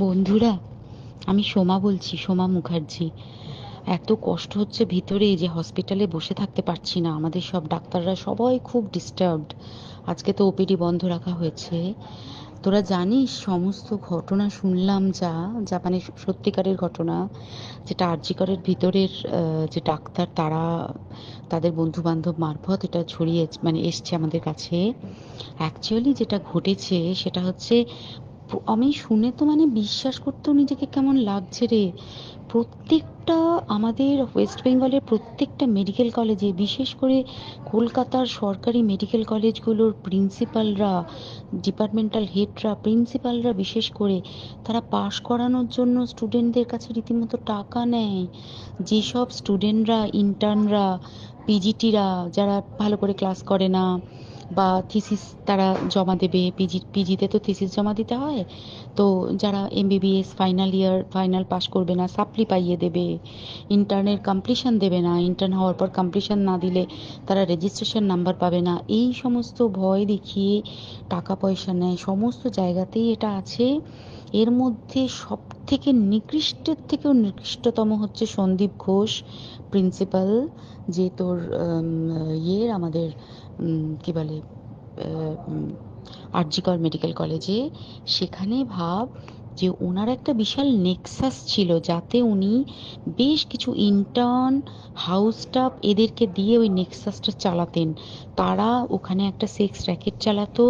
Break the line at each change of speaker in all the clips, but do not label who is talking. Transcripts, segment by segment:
বন্ধুরা, আমি সোমা বলছি, সোমা মুখার্জি। এত কষ্ট হচ্ছে ভিতরে যে হসপিটালে বসে থাকতে পারছি না। আমাদের সব ডাক্তাররা সবাই খুব ডিস্টার্বড। আজকে তো ওপিডি বন্ধ রাখা হয়েছে। তোরা জানিস সমস্ত ঘটনা শুনলাম, যা যা মানে সত্যিকারের ঘটনা, যেটা আরজি করের ভিতরের যে ডাক্তার তারা তাদের বন্ধু বান্ধব মারফত এটা ছড়িয়ে মানে এসছে আমাদের কাছে। অ্যাকচুয়ালি যেটা ঘটেছে সেটা হচ্ছে, আমি শুনে তো মানে বিশ্বাস করতেও নিজেকে কেমন লাগছে রে। প্রত্যেকটা আমাদের ওয়েস্ট বেঙ্গলের প্রত্যেকটা মেডিকেল কলেজে, বিশেষ করে কলকাতার সরকারি মেডিকেল কলেজগুলোর প্রিন্সিপালরা, ডিপার্টমেন্টাল হেডরা, প্রিন্সিপালরা বিশেষ করে, তারা পাশ করানোর জন্য স্টুডেন্টদের কাছে রীতিমতো টাকা নেয়। যেসব স্টুডেন্টরা, ইন্টার্নরা, পিজিটিরা, যারা ভালো করে ক্লাস করে না বা থিসিস তারা জমা দেবে, পিজিতে তো থিসিস জমা দিতে হয়, তো যারা MBBS final year final pass করবে না সাপ্লি পাইয়ে দেবে, ইন্টার্নের কমপ্লিশন দেবে না, ইন্টার্ন হওয়ার পর কমপ্লিশন না দিলে তারা রেজিস্ট্রেশন নাম্বার পাবে না, এই সমস্ত ভয় দেখিয়ে টাকা পয়সা নেয়। সমস্ত জায়গাতেই এটা আছে। এর মধ্যে সব থেকে নিকৃষ্টের থেকেও নিকৃষ্টতম হচ্ছে সন্দীপ ঘোষ, প্রিন্সিপাল, যে তোর আমাদের কি বলে, আরজিকর মেডিকেল কলেজে। সেখানে ভাব যে ওনার একটা বিশাল নেক্সাস ছিল, যাতে উনি বেশ কিছু ইন্টার্ন, হাউস স্টাফ এদেরকে দিয়ে ওই নেক্সাসটা চালাতেন। তারা ওখানে একটা সেক্স র্যাকেট চালাতো,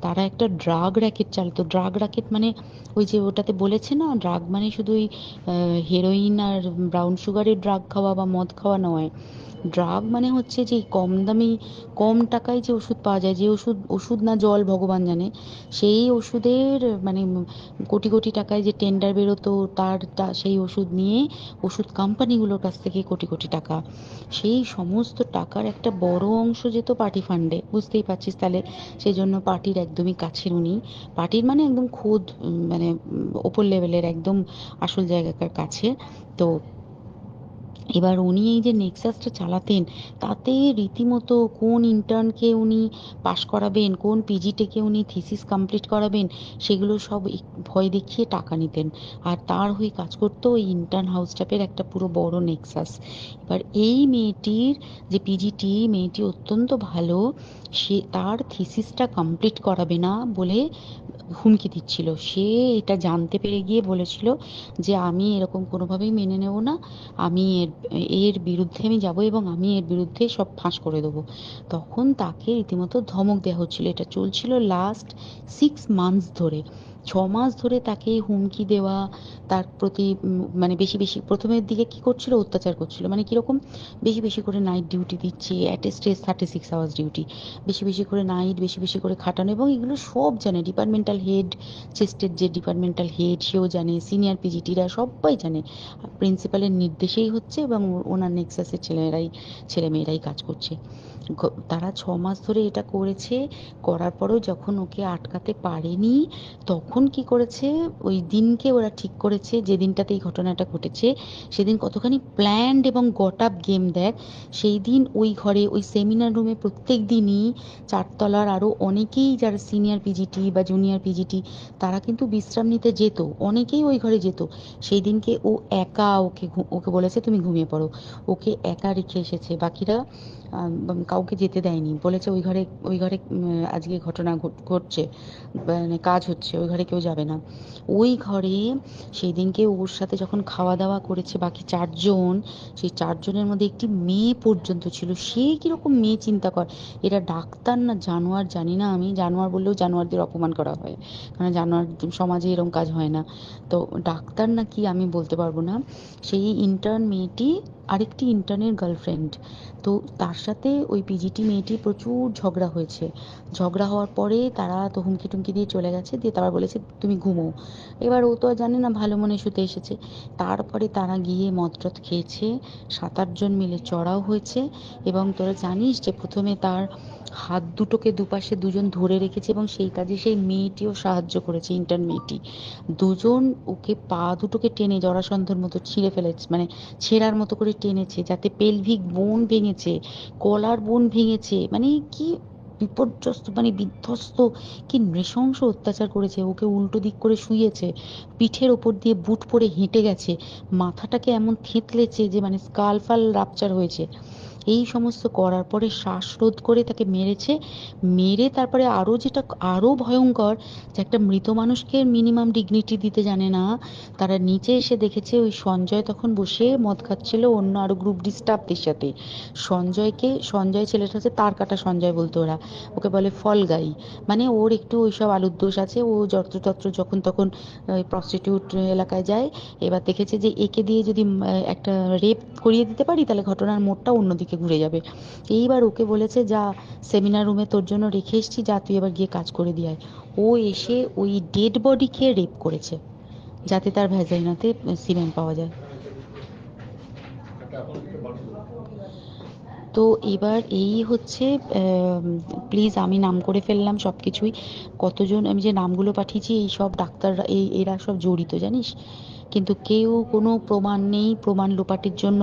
তারা একটা ড্রাগ র্যাকেট চালাতো। ড্রাগ র্যাকেট মানে ওই যে ওটাতে বলেছে না, ড্রাগ মানে শুধু ওই হেরোইন আর ব্রাউন সুগারের ড্রাগ খাওয়া বা মদ খাওয়া নয়। ড্রাগ মানে হচ্ছে যে কম দামি, কম টাকায় যে ওষুধ পাওয়া যায়, যে ওষুধ, ওষুধ না জল ভগবান জানে, সেই ওষুধের মানে কোটি কোটি টাকায় যে টেন্ডার বেরোতো, সেই ওষুধ নিয়ে ওষুধ কোম্পানিগুলোর কাছ থেকে কোটি কোটি টাকা, সেই সমস্ত টাকার একটা বড় অংশ যেত পার্টি ফান্ডে। বুঝতেই পারছিস তাহলে। সেই জন্য পার্টির একদমই কাছের উনি, পার্টির মানে একদম খোদ মানে ওপর লেভেলের একদম আসল জায়গাকার কাছে। তো এবার উনি এই যে নেক্সাসটা চালাতেন, তাতে রীতিমতো কোন ইন্টার্নকে উনি পাশ করাবেন, কোন পিজিটিকে উনি থিসিস কমপ্লিট করাবেন, সেগুলো সব ভয় দেখিয়ে টাকা নিতেন। আর তার হয়ে কাজ করতো ওই ইন্টার্ন হাউস স্টাফের একটা পুরো বড় নেক্সাস। এবার এই মেয়েটির, যে পিজিটি মেয়েটি অত্যন্ত ভালো, সে তার থিসিসটা কমপ্লিট করাবে না বলে হুমকি দিচ্ছিল। সে এটা জানতে পেরে গিয়ে বলেছিল যে আমি এরকম কোনোভাবেই মেনে নেব না, আমি এর এর বিরুদ্ধে আমি যাব এবং আমি এর বিরুদ্ধে সব ফাঁস করে দেবো। তখন তাকে রীতিমতো ধমক দেওয়া হচ্ছিল। এটা চলছিল লাস্ট 6 মান্থস ধরে। 6 মাস ধরে তাকে হুমকি দেওয়া, তার প্রতি মানে বেশি বেশি প্রথমের দিকে কি করছিল, অত্যাচার করছিল। মানে কিরকম, বেশি বেশি করে নাইট ডিউটি দিচ্ছে, at a stress 36 hours duty, বেশি বেশি করে নাইট, বেশি বেশি করে খাটানো। এবং এগুলো সব জানে ডিপার্টমেন্টাল হেড, চেস্টের যে ডিপার্টমেন্টাল হেড সেও জানে, সিনিয়র পিজিটিরা সবাই জানে। প্রিন্সিপালের নির্দেশেই হচ্ছে এবং ওনার নেক্সাসের ছেলেমেয়েরাই কাজ করছে। তারা 6 মাস ধরে এটা করেছে। করার পরেও যখন ওকে আটকাতে পারেনি, তখন কি করেছে, ওই দিনকে ওরা ঠিক করেছে, যে দিনটাতে এই ঘটনাটা ঘটেছে, সেদিন কতখানি প্ল্যান্ড এবং গট আপ গেম দেখ। সেই দিন ওই ঘরে, ওই সেমিনার রুমে প্রত্যেক দিনই চারতলার আরো অনেকেই যারা সিনিয়র পিজিটি বা জুনিয়র পিজিটি, তারা কিন্তু বিশ্রাম নিতে যেত, অনেকেই ওই ঘরে যেত। সেই দিনকে ও একা, ওকে বলেছে তুমি ঘুমিয়ে পড়ো, ওকে একা রেখে এসেছে। বাকিরা কাউকে যেতে দেয়নি, বলেছে ওই ঘরে আজকে ঘটনা ঘটছে, মানে কাজ হচ্ছে, ওই ঘরে কেউ যাবে না। ওই ঘরে সেই দিনকে ওর সাথে যখন খাওয়া দাওয়া করেছে বাকি 4 জন, সেই 4 জনের মধ্যে একটি মেয়ে পর্যন্ত ছিল। সে কিরকম মেয়ে চিন্তা কর। এরা ডাক্তার না জানোয়ার জানি না, আমি জানোয়ার বললেও জানোয়ারদের অপমান করা হয়, কারণ জানোয়ার সমাজে এরকম কাজ হয় না। তো ডাক্তার না কি আমি বলতে পারবো না। সেই ইন্টার্ন মেয়েটি আরেকটি ইন্টার্নের গার্লফ্রেন্ড। তো তার সাথে ওই পিজিটি মেয়েটি প্রচুর ঝগড়া হয়েছে। ঝগড়া হওয়ার পরে তারা তো হুমকি টুমকি দিয়ে চলে গেছে, দিয়ে তারপর বলেছে তুমি ঘুমো। এবার ও তো আর জানে না, ভালো মনে শুতে এসেছে। তারপরে তারা গিয়ে মদ টদ খেয়েছে, 7-8 জন মিলে চড়াও হয়েছে। এবং তোরা জানিস যে প্রথমে তার হাত দুটোকে দুপাশে 2 জন ধরে রেখেছে, এবং সেই কাজে সেই মেয়েটিও সাহায্য করেছে, ইন্টার্ন মেয়েটি। 2 জন ওকে পা দুটোকে টেনে জরাসন্ধের মতো ছিঁড়ে ফেলেছে, মানে ছেঁড়ার মতো করে টেনেছে, যাতে পেলভিক বোন ভেঙেছে, কলার বোন ভেঙেছে। মানে কি বিপর্যস্ত মানে বিধ্বস্ত, কি নৃশংস অত্যাচার করেছে। ওকে উল্টো দিক করে শুইয়েছে, পিঠের ওপর দিয়ে বুট পরে হেঁটে গেছে, মাথাটাকে এমন থেঁতলেছে যে মানে স্কাল ফাল রাপচার হয়েছে। এই সমস্ত করার পরে শ্বাসরোধ করে তাকে মেরেছে। মেরে তারপরে আরো যেটা আরো ভয়ঙ্কর, যে একটা মৃত মানুষকে মিনিমাম ডিগনিটি দিতে জানে না, তারা নিচে এসে দেখেছে ওই সঞ্জয় তখন বসে মদ খাচ্ছিল অন্য আরো গ্রুপ ডি স্টাফদের সাথে। সঞ্জয় ছেলেটা হচ্ছে তার কাটা সঞ্জয় বলতো ওরা, ওকে বলে ফল গাই। মানে ওর একটু ওইসব আলুর দোষ আছে, ও যত্রতত্র যখন তখন প্রস্টিটিউট এলাকায় যায়। এবার দেখেছে যে একে দিয়ে যদি একটা রেপ করিয়ে দিতে পারি তাহলে ঘটনার মোড়টা অন্যদিকে ঘুরে যাবে। এইবার ওকে বলেছে, যা সেমিনার রুমে তোর জন্য রেখে এসেছি, যা তুই এবার গিয়ে কাজ করে দিয়ে আয়। ও এসে ওই ডেড বডিকে রেপ করেছে যাতে তার ভ্যাজাইনাতে সিমেন্ট পাওয়া যায়। তো এবার এই হচ্ছে, প্লিজ আমি নাম করে ফেললাম সব কিছুই। কতজন আমি যে নামগুলো পাঠিয়েছি এই সব ডাক্তাররা, এরা সব জড়িত জানিস। কিন্তু কেউ কোনো প্রমাণ নেই, প্রমাণ লোপাটের জন্য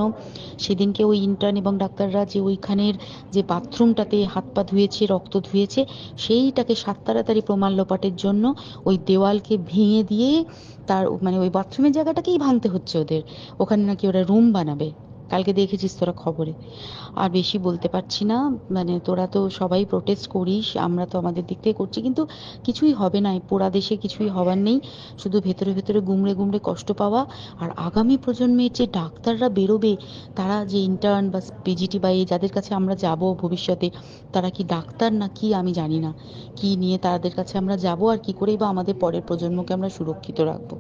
সেদিনকে ওই ইন্টার্ন এবং ডাক্তাররা যে ওইখানের যে বাথরুমটাতে হাত পা ধুয়েছে, রক্ত ধুয়েছে, সেইটাকে সাত তাড়াতাড়ি প্রমাণ লোপাটের জন্য ওই দেওয়ালকে ভেঙে দিয়ে তার মানে ওই বাথরুমের জায়গাটাকেই ভাঙতে হচ্ছে ওদের। ওখানে নাকি ওরা রুম বানাবে, কালকে দেখেছিস তোরা খবরে। আর বেশি বলতে পারছি না, মানে তোরা তো সবাই প্রোটেস্ট করিস, আমরা তো আমাদের দিক থেকে করছি, কিন্তু কিছুই হবে না, এই পোড়া দেশে কিছুই হবার নেই, শুধু ভেতরে ভেতরে গুমড়ে গুমড়ে কষ্ট পাওয়া। আর আগামী প্রজন্মের যে ডাক্তাররা বেরোবে, তারা যে ইন্টার্ন বা পিজিটি বা এই যাদের কাছে আমরা যাব ভবিষ্যতে, তারা কি ডাক্তার না কি আমি জানি না, কি নিয়ে তাদের কাছে আমরা যাব আর কি করেই বা আমাদের পরের প্রজন্মকে আমরা সুরক্ষিত রাখবো।